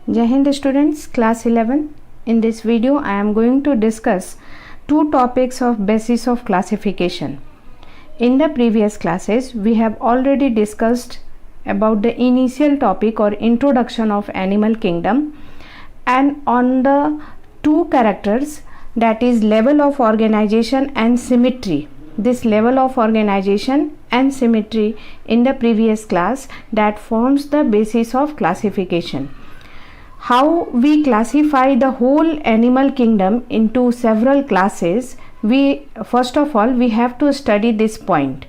Jai Hind students, class 11. In this video I am going to discuss two topics of basis of classification. In the previous classes we have already discussed about the initial topic or introduction of animal kingdom and on the two characters, that is level of organization and symmetry. This level of organization and symmetry in the previous class that forms the basis of classification. How we classify the whole animal kingdom into several classes, we first of all we have to study this point.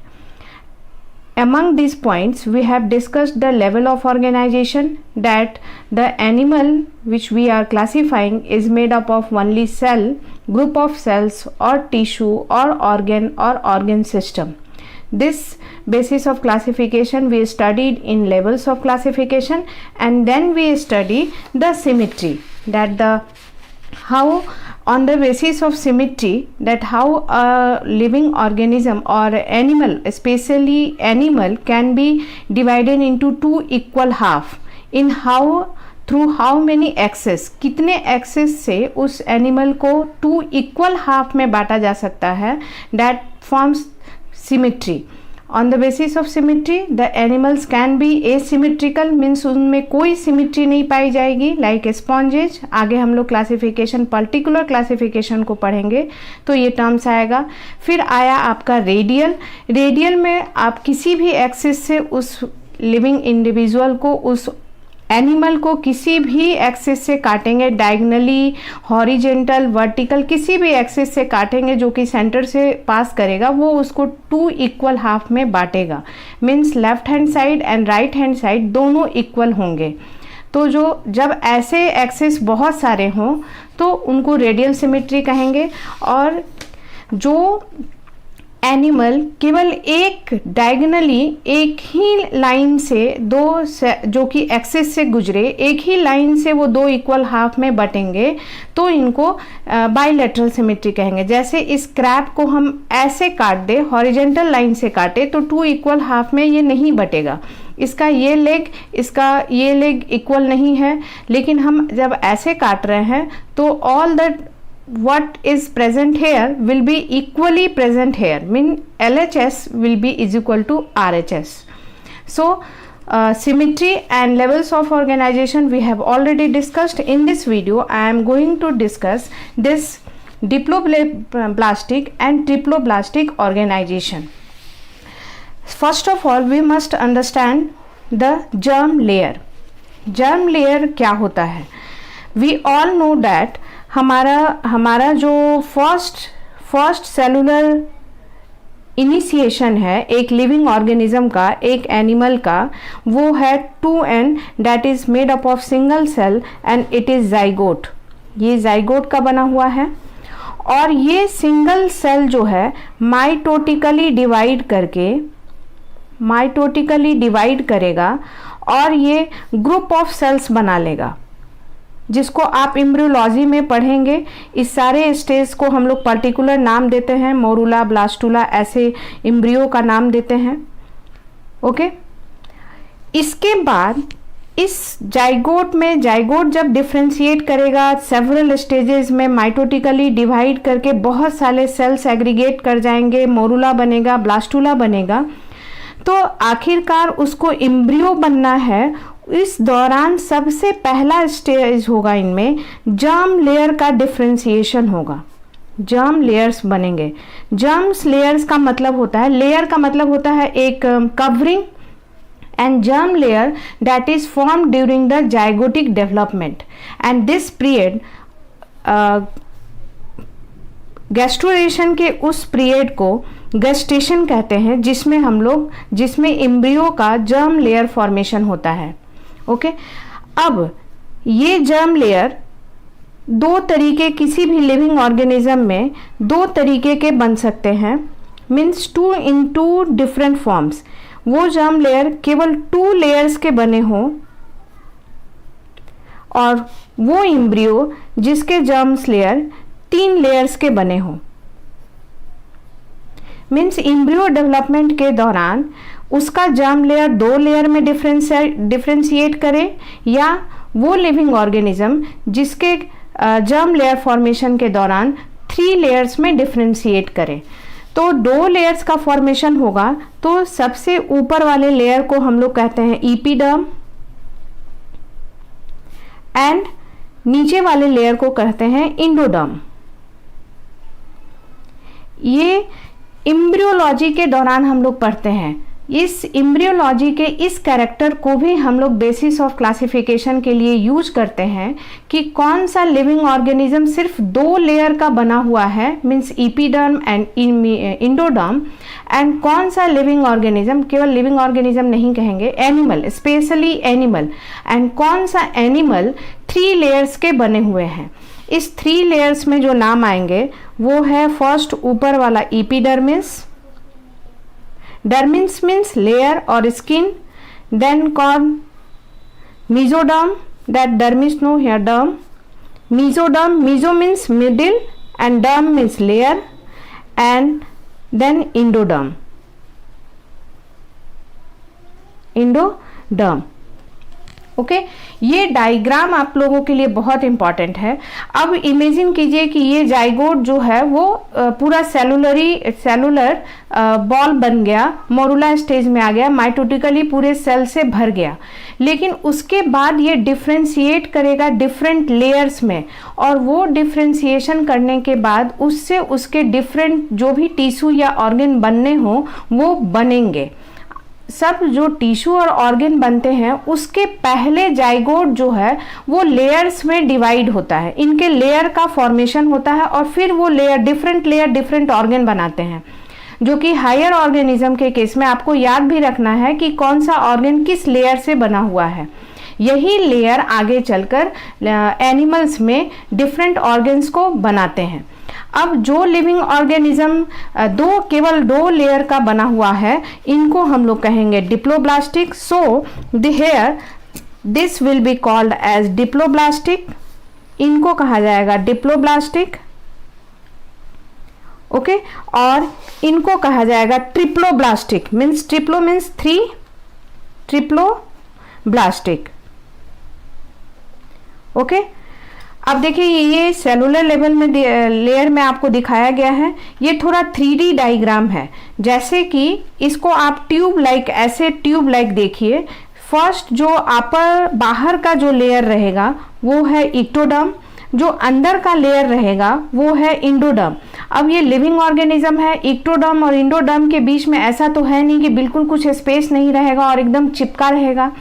Among these points we have discussed the level of organization, that the animal which we are classifying is made up of only cell, group of cells or tissue or organ system. This basis of classification we studied in levels of classification, and then we study the symmetry, that the how on the basis of symmetry, that how a living organism or animal, especially animal, can be divided into two equal half. In how, through how many axes, कितने axes से उस animal को to equal half में बांटा जा सकता है, that forms symmetry. On the basis of symmetry the animals can be asymmetrical, means उनमें कोई सिमेट्री नहीं पाई जाएगी, लाइक स्पॉन्जेज. आगे हम लोग क्लासिफिकेशन, पर्टिकुलर क्लासिफिकेशन को पढ़ेंगे तो ये टर्म्स आएगा. फिर आया आपका रेडियल. रेडियल में आप किसी भी एक्सिस से उस लिविंग इंडिविजुअल को, उस एनिमल को किसी भी एक्सिस से काटेंगे, डायगनली, हॉरिजेंटल, वर्टिकल, किसी भी एक्सिस से काटेंगे जो कि सेंटर से पास करेगा, वो उसको टू इक्वल हाफ में बांटेगा. Means left hand side and right hand side दोनों इक्वल होंगे. तो जो जब ऐसे एक्सिस बहुत सारे हों तो उनको रेडियल सिमेट्री कहेंगे. और जो एनिमल केवल एक डायगनली, एक ही लाइन से दो जो कि एक्सिस से गुजरे, एक ही लाइन से वो दो इक्वल हाफ में बटेंगे तो इनको बाइलेटरल सिमेट्री कहेंगे. जैसे इस क्रैब को हम ऐसे काट दे, हॉरिजेंटल लाइन से काटे तो टू इक्वल हाफ में ये नहीं बटेगा. इसका ये लेग इक्वल नहीं है, लेकिन हम जब ऐसे काट रहे हैं तो all the what is present here will be equally present here, mean LHS will be is equal to RHS. So symmetry and levels of organization we have already discussed. In this video I am going to discuss this diploblastic and triploblastic organization. First of all we must understand the germ layer. Germ layer क्या होता है? We all know that हमारा जो first cellular initiation है एक living organism का, एक animal का, वो है 2n, that is made up of single cell and it is zygote. ये जाइगोट का बना हुआ है और ये सिंगल सेल जो है माइटोटिकली डिवाइड करेगा और ये ग्रुप ऑफ सेल्स बना लेगा, जिसको आप एम्ब्रियोलॉजी में पढ़ेंगे. इस सारे स्टेज को हम लोग पर्टिकुलर नाम देते हैं, मोरूला, ब्लास्टूला, ऐसे एम्ब्रियो का नाम देते हैं. ओके. इसके बाद इस जाइगोट जब डिफ्रेंशिएट करेगा सेवरल स्टेजेस में, माइटोटिकली डिवाइड करके बहुत सारे सेल्स एग्रीगेट कर जाएंगे, मोरूला बनेगा, ब्लास्टूला बनेगा, तो आखिरकार उसको एम्ब्रियो बनना है. इस दौरान सबसे पहला स्टेज होगा इनमें जर्म लेयर का डिफ्रेंशिएशन होगा. जर्म लेयर्स बनेंगे. जर्म्स लेयर्स का मतलब होता है, लेयर का मतलब होता है एक covering, and germ layer that is form during the zygotic development. And this period, gestation के उस पीरियड को गेस्टेशन कहते हैं, जिसमें एम्ब्रियो का जर्म लेयर फॉर्मेशन होता है. ओके. अब ये जर्म लेयर दो तरीके, किसी भी लिविंग ऑर्गेनिज्म में दो तरीके के बन सकते हैं, means in two different forms. वो जर्म लेयर केवल 2 लेयर्स के बने हों और वो एम्ब्रियो जिसके जर्म्स लेयर 3 लेयर्स के बने हों. मीन्स एम्ब्रियो डेवलपमेंट के दौरान उसका जर्म लेयर 2 लेयर में डिफ्रेंशिएट करे, या वो लिविंग ऑर्गेनिज्म जिसके जर्म लेयर फॉर्मेशन के दौरान 3 लेयर्स में डिफ्रेंशिएट करें। तो 2 लेयर्स का फॉर्मेशन होगा, तो सबसे ऊपर वाले लेयर को हम लोग कहते हैं एपिडर्म एंड नीचे वाले लेयर को कहते हैं इंडोडर्म। ये एम्ब्रियोलॉजी के दौरान हम लोग पढ़ते हैं। इस एम्ब्रियोलॉजी के इस कैरेक्टर को भी हम लोग बेसिस ऑफ क्लासिफिकेशन के लिए यूज करते हैं कि कौन सा लिविंग ऑर्गेनिज्म सिर्फ 2 लेयर का बना हुआ है, means epiderm and endoderm, and कौन सा लिविंग ऑर्गेनिज्म, केवल लिविंग ऑर्गेनिज्म नहीं कहेंगे, एनिमल, स्पेशली एनिमल, एंड कौन सा एनिमल 3 लेयर्स के बने हुए हैं। इस 3 लेयर्स में जो नाम आएंगे वो है फर्स्ट ऊपर वाला epidermis, dermis means layer or skin, then called mesoderm, that dermis no here derm, mesoderm, meso means middle and derm means layer, and then endoderm, okay ये डायग्राम आप लोगों के लिए बहुत इंपॉर्टेंट है। अब इमेजिन कीजिए कि ये जाइगोट जो है वो पूरा सेलुलर बॉल बन गया, मोरुला स्टेज में आ गया, माइटोटिकली पूरे सेल से भर गया, लेकिन उसके बाद ये डिफ्रेंशिएट करेगा डिफरेंट लेयर्स में, और वो डिफ्रेंशिएशन करने के बाद उससे उसके डिफरेंट जो भी टिश्यू या ऑर्गन बनने हो वो बनेंगे। सब जो टिश्यू और ऑर्गन बनते हैं उसके पहले जाइगोट जो है वो लेयर्स में डिवाइड होता है, इनके लेयर का फॉर्मेशन होता है, और फिर वो लेयर डिफरेंट ऑर्गन बनाते हैं, जो कि हायर ऑर्गेनिज्म के केस में आपको याद भी रखना है कि कौन सा ऑर्गन किस लेयर से बना हुआ है। यही लेयर आगे चलकर एनिमल्स में डिफरेंट ऑर्गन्स को बनाते हैं। अब जो लिविंग ऑर्गेनिज्म केवल 2 लेयर का बना हुआ है, इनको हम लोग कहेंगे diploblastic. So here this will be called as diploblastic, इनको कहा जाएगा डिप्लोब्लास्टिक, ओके। और इनको कहा जाएगा triploblastic, means triplo means 3, triploblastic, okay. अब देखिए ये सेलुलर लेवल में लेयर में आपको दिखाया गया है, ये थोड़ा 3D डायग्राम है, जैसे कि इसको आप ट्यूब लाइक देखिए। फर्स्ट जो बाहर का जो लेयर रहेगा वो है इक्टोडर्म, जो अंदर का लेयर रहेगा वो है इंडोडर्म। अब ये लिविंग ऑर्गेनिज्म है, इक्टोडर्म और इंडोडर्म के बीच में ऐसा तो है नहीं कि बिल्कुल कुछ स्पेस नहीं रहेगा और एकदम चिपका रहेगा।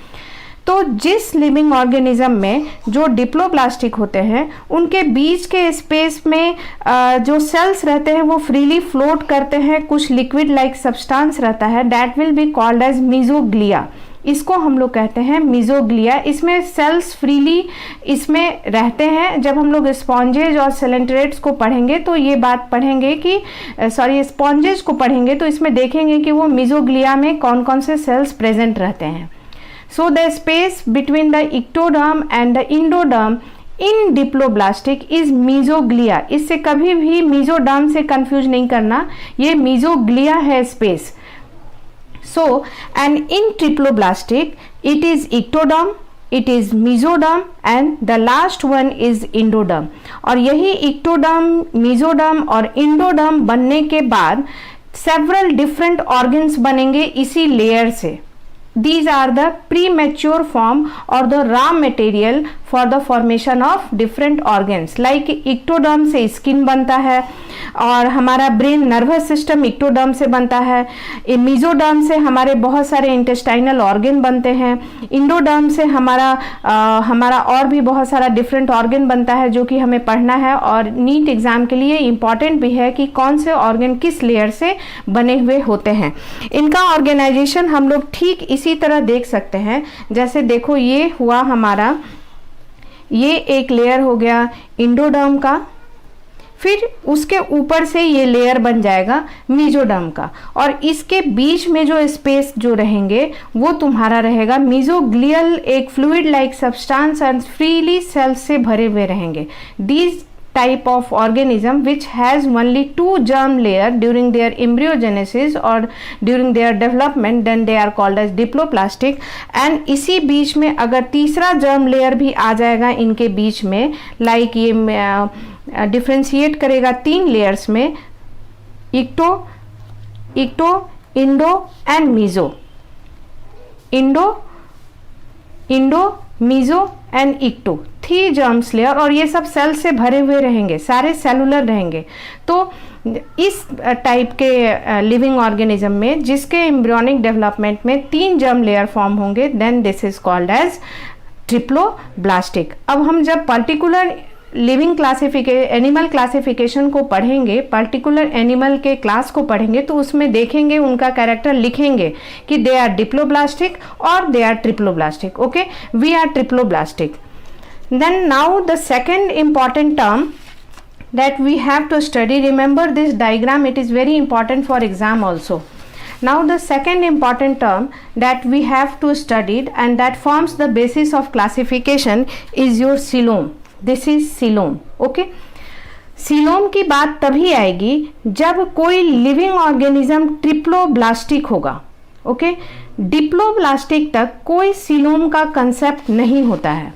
तो जिस लिविंग ऑर्गेनिज्म में जो डिप्लोब्लास्टिक होते हैं उनके बीच के स्पेस में जो सेल्स रहते हैं वो फ्रीली फ्लोट करते हैं, कुछ लिक्विड लाइक सब्सटेंस रहता है, that will be called as mesoglea. इसको हम लोग कहते हैं मीजोग्लिया। इसमें सेल्स फ्रीली इसमें रहते हैं। जब हम लोग स्पॉन्जेज और सेलेंट्रेट्स को पढ़ेंगे तो ये बात पढ़ेंगे कि स्पॉन्जेज को पढ़ेंगे तो इसमें देखेंगे कि वो मीजोग्लिया में कौन कौन से सेल्स प्रेजेंट रहते हैं। So the space between the ectoderm and the endoderm in diploblastic is mesoglea। इससे कभी भी mesoderm से कंफ्यूज नहीं करना, ये mesoglea है space. So and in triploblastic it is ectoderm, it is mesoderm and the last one is endoderm। और यही ectoderm, mesoderm और endoderm बनने के बाद several different organs बनेंगे इसी लेयर से। These are the premature form or the raw material for the formation of different organs। Like ectoderm से skin बनता है, और हमारा ब्रेन नर्वस सिस्टम ectoderm से बनता है। mesoderm से हमारे बहुत सारे इंटेस्टाइनल ऑर्गन बनते हैं। endoderm से हमारा और भी बहुत सारा डिफरेंट ऑर्गन बनता है जो कि हमें पढ़ना है, और नीट एग्जाम के लिए इम्पॉर्टेंट भी है कि कौन से ऑर्गन किस लेयर से बने हुए होते हैं। इनका ऑर्गेनाइजेशन हम लोग ठीक इसी तरह देख सकते हैं। जैसे देखो ये हुआ हमारा, ये एक लेयर हो गया इंडोडर्म का, फिर उसके ऊपर से ये लेयर बन जाएगा मीजोडर्म का, और इसके बीच में जो स्पेस जो रहेंगे वो तुम्हारा रहेगा मीजोग्लियल, एक fluid like substance and freely cells से भरे हुए रहेंगे। These type of organism which has only 2 germ layer during their embryogenesis or during their development, then they are called as diploplastic. and इसी बीच में अगर तीसरा germ layer भी आ जाएगा इनके बीच में, like ये डिफ्रेंशिएट करेगा 3 लेयर्स में, ecto, endo and meso, endo, meso and ecto, 3 germs layer, और ये सब सेल से भरे हुए रहेंगे, सारे सेलुलर रहेंगे। तो इस टाइप के लिविंग ऑर्गेनिज्म में जिसके एम्ब्रियोनिक डेवलपमेंट में 3 जर्म लेयर फॉर्म होंगे, then this is called as triploblastic. अब हम जब पर्टिकुलर लिविंग एनिमल क्लासिफिकेशन को पढ़ेंगे, पर्टिकुलर एनिमल के क्लास को पढ़ेंगे, तो उसमें देखेंगे, उनका कैरेक्टर लिखेंगे कि दे आर डिप्लोब्लास्टिक और they are triploblastic. Okay, we are triploblastic. Then now the second important term that we have to study, remember this diagram, it is very important for exam also. Now the second important term that we have to study and that forms the basis of classification is your coelom. This is coelom. Okay, coelom की बात तभी आएगी जब कोई living organism triploblastic होगा। Okay, diploblastic तक कोई coelom का कंसेप्ट नहीं होता है।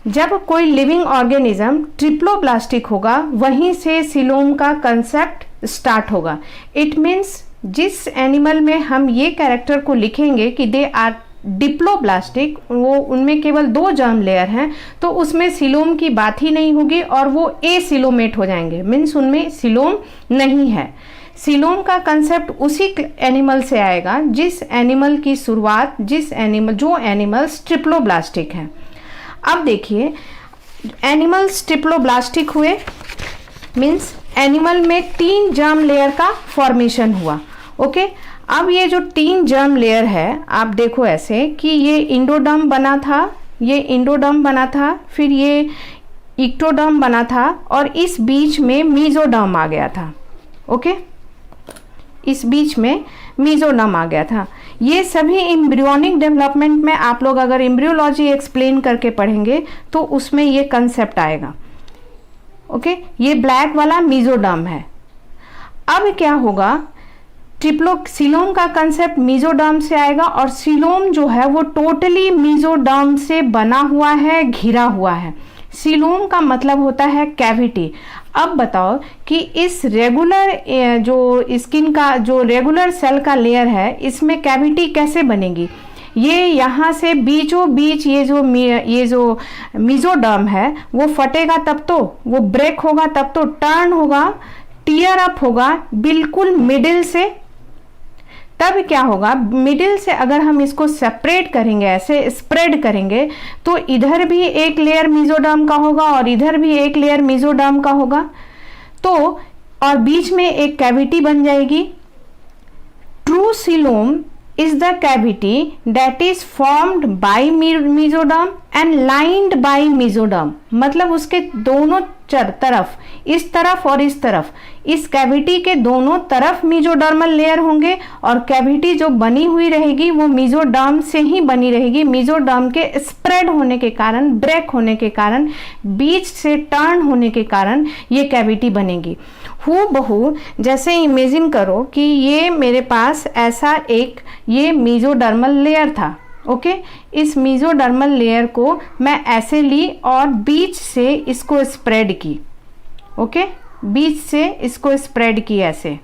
जब कोई लिविंग ऑर्गेनिज्म ट्रिप्लोब्लास्टिक होगा, वहीं से सीलोम का कंसेप्ट स्टार्ट होगा। इट मीन्स जिस एनिमल में हम ये कैरेक्टर को लिखेंगे कि दे आर डिप्लोब्लास्टिक, वो उनमें केवल 2 जर्म लेयर हैं, तो उसमें सीलोम की बात ही नहीं होगी और वो एसिलोमेट हो जाएंगे, मीन्स उनमें सीलोम नहीं है। सीलोम का कंसेप्ट उसी एनिमल से आएगा जिस एनिमल की शुरुआत, जो एनिमल्स ट्रिप्लोब्लास्टिक हैं। अब देखिए, एनिमल्स ट्रिप्लोब्लास्टिक हुए मीन्स एनिमल में 3 जर्म लेयर का फॉर्मेशन हुआ। ओके, अब ये जो 3 जर्म लेयर है, आप देखो ऐसे कि ये इंडोडर्म बना था, फिर ये इक्टोडर्म बना था और इस बीच में मीजोडर्म आ गया था। ओके, इस बीच में मीजोडर्म आ गया था। ये सभी एम्ब्रियोनिक डेवलपमेंट में आप लोग अगर एम्ब्रियोलॉजी एक्सप्लेन करके पढ़ेंगे तो उसमें ये कंसेप्ट आएगा। ओके, ये ब्लैक वाला मीजोडर्म है। अब क्या होगा, सीलोम का कंसेप्ट मीजोडर्म से आएगा और सीलोम जो है वो टोटली मीजोडर्म से बना हुआ है, घिरा हुआ है। सीलोम का मतलब होता है कैविटी। अब बताओ कि इस रेगुलर जो स्किन का जो रेगुलर सेल का लेयर है, इसमें कैविटी कैसे बनेगी? ये यहाँ से बीचों बीच ये जो मीजोडर्म है वो फटेगा, तब तो वो ब्रेक होगा, तब तो टर्न होगा, टीयर अप होगा बिल्कुल मिडिल से। तब क्या होगा, मिडिल से अगर हम इसको सेपरेट करेंगे, ऐसे स्प्रेड करेंगे, तो इधर भी एक लेयर मीजोडर्म का होगा और इधर भी एक लेयर मीजोडर्म का होगा, तो और बीच में एक कैविटी बन जाएगी। True coelom is the cavity that is formed by mesoderm and lined by mesoderm। मतलब उसके दोनों तरफ, इस तरफ और इस तरफ, इस कैविटी के दोनों तरफ मीजोडर्मल लेयर होंगे और कैविटी जो बनी हुई रहेगी वो मीजोडर्म से ही बनी रहेगी। मीजोडर्म के स्प्रेड होने के कारण, ब्रेक होने के कारण, बीच से टर्न होने के कारण ये कैविटी बनेगी। हूबहू जैसे इमेजिन करो कि ये मेरे पास ऐसा एक ये मीजोडर्मल लेयर था। ओके, इस मीजोडर्मल लेयर को मैं ऐसे ली और बीच से इसको स्प्रेड की। ओके, बीच से इसको स्प्रेड की, ऐसे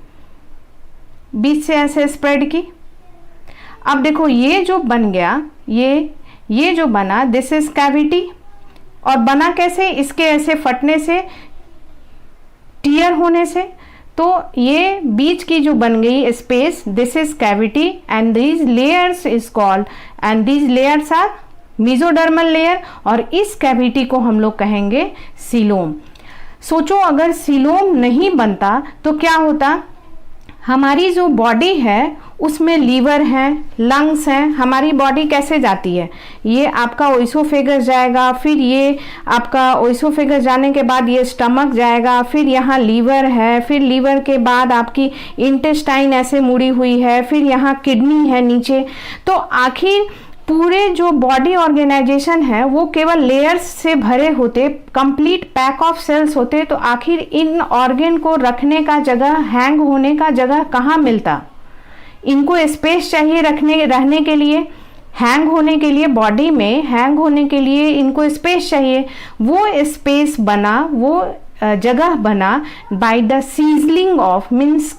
बीच से ऐसे स्प्रेड की। अब देखो ये जो बन गया, ये जो बना, दिस इज कैविटी। और बना कैसे? इसके ऐसे फटने से, टीयर होने से। तो ये बीच की जो बन गई space, this is cavity and these layers is called, and these layers are mesodermal layer, और इस कैविटी को हम लोग कहेंगे सीलोम। सोचो अगर सीलोम नहीं बनता तो क्या होता? हमारी जो बॉडी है उसमें लीवर है, लंग्स हैं। हमारी बॉडी कैसे जाती है? ये आपका ओइसोफेगस जाएगा, फिर ये आपका ओइसोफेगस जाने के बाद ये स्टमक जाएगा, फिर यहाँ लीवर है, फिर लीवर के बाद आपकी इंटेस्टाइन ऐसे मुड़ी हुई है, फिर यहाँ किडनी है नीचे। तो आखिर पूरे जो बॉडी ऑर्गेनाइजेशन है वो केवल लेयर्स से भरे होते, कंप्लीट पैक ऑफ सेल्स होते, तो आखिर इन ऑर्गन को रखने का जगह, हैंग होने का जगह कहाँ मिलता? इनको स्पेस चाहिए रहने के लिए, हैंग होने के लिए, बॉडी में हैंग होने के लिए इनको स्पेस चाहिए। वो स्पेस बना, वो जगह बना by the sizzling of, means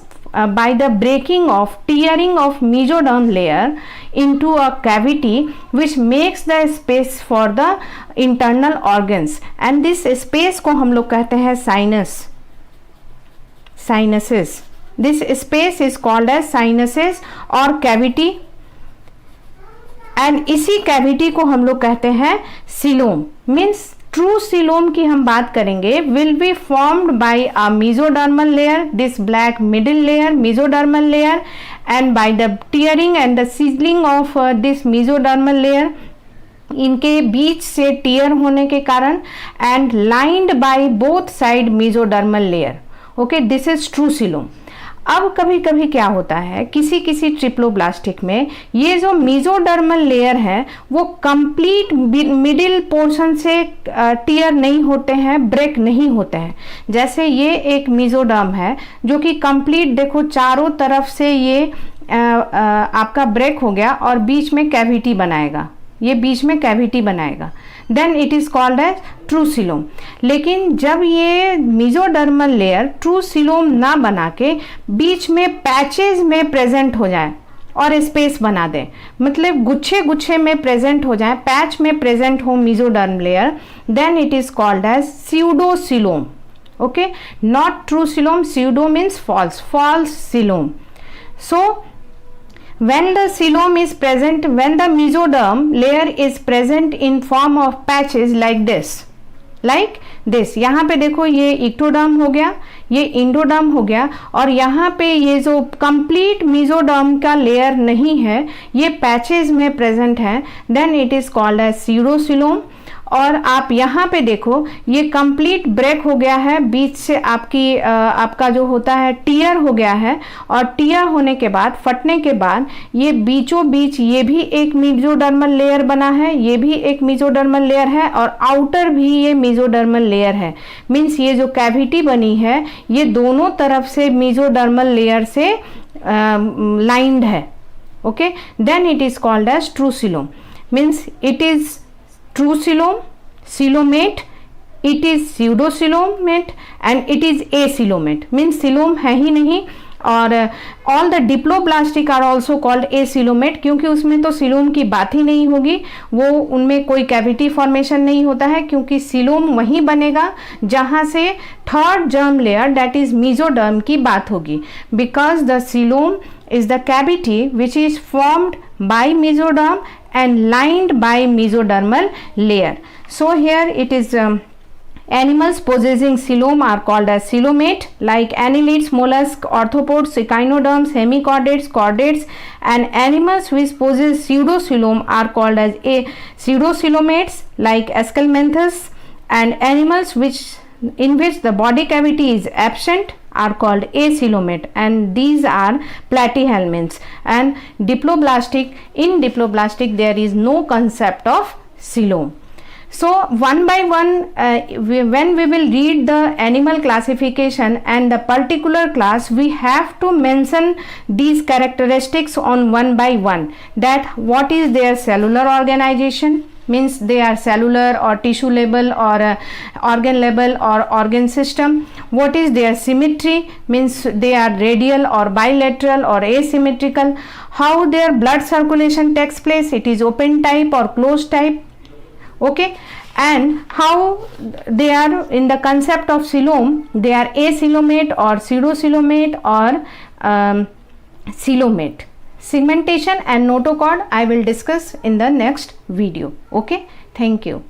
by the breaking of, tearing of mesoderm layer into a cavity which makes the space for the internal organs, and this space को हम लोग कहते हैं sinuses. This space is called as sinuses or cavity, and इसी cavity को हम लोग कहते हैं सीलोम। मीन्स ट्रू सीलोम की हम बात करेंगे, will be formed by a mesodermal layer, this black middle layer mesodermal layer, and by the tearing and the sizzling of this mesodermal layer, इनके बीच से टीयर होने के कारण, and lined by both side mesodermal layer. Okay, this is true coelom. अब कभी कभी क्या होता है, किसी किसी ट्रिप्लोब्लास्टिक में ये जो मेसोडर्मल लेयर है वो कंप्लीट मिडिल पोर्शन से टीयर नहीं होते हैं, ब्रेक नहीं होते हैं। जैसे ये एक मेसोडर्म है जो कि कंप्लीट, देखो चारों तरफ से ये आपका ब्रेक हो गया और बीच में कैविटी बनाएगा, ये बीच में कैविटी बनाएगा, then it is called as true coelom. लेकिन जब ये मेसोडर्मल लेयर ट्रू सीलोम ना बना के बीच में पैचेस में प्रेजेंट हो जाए और स्पेस बना दे, मतलब गुच्छे गुच्छे में प्रेजेंट हो जाए, पैच में प्रेजेंट हो mesoderm layer, then it is called as pseudo coelom. Okay, not true coelom, pseudo means false coelom. So when the coelom is present, when the mesoderm layer is present in form of patches like this, यहाँ पे देखो ये ectoderm हो गया, ये endoderm हो गया, और यहाँ पे ये जो कंप्लीट मेसोडर्म का लेयर नहीं है, ये पैचेस में प्रेजेंट है, then it is called as pseudocoelom. और आप यहाँ पे देखो ये कंप्लीट ब्रेक हो गया है, बीच से आपका जो होता है टीयर हो गया है, और टीयर होने के बाद, फटने के बाद, ये बीचों बीच ये भी एक मेसोडर्मल लेयर बना है, ये भी एक मेसोडर्मल लेयर है, और आउटर भी ये मेसोडर्मल लेयर है। मीन्स ये जो कैविटी बनी है ये दोनों तरफ से मेसोडर्मल लेयर से लाइंड है। Okay, then it is called as true coelom. Means it is true coelom, coelomate, it is pseudocoelomate and it is acoelomate, means coelom है ही नहीं। और all the diploblastic are also called acoelomate, क्योंकि उसमें तो coelom की बात ही नहीं होगी, वो उनमें कोई कैविटी फॉर्मेशन नहीं होता है, क्योंकि coelom वहीं बनेगा जहाँ से third germ layer that is mesoderm की बात होगी, because the coelom is the cavity which is formed by mesoderm and lined by mesodermal layer. So here it is animals possessing coelom are called as coelomate, like annelids, mollusks, arthropods, echinoderms, hemichordates, chordates, and animals which possess pseudocoelom are called as pseudocoelomates, like Aschelmanthus, and animals in which the body cavity is absent are called acoelomate, and these are platyhelminths. And in diploblastic there is no concept of coelom. So one by one, when we will read the animal classification and the particular class, we have to mention these characteristics on one by one, that what is their cellular organization, means they are cellular or tissue level or organ level or organ system. What is their symmetry, means they are radial or bilateral or asymmetrical. How their blood circulation takes place, it is open type or closed type. Okay, and how they are in the concept of coelom, they are acoelomate or pseudocoelomate or coelomate. Segmentation and notochord I will discuss in the next video. Okay, thank you.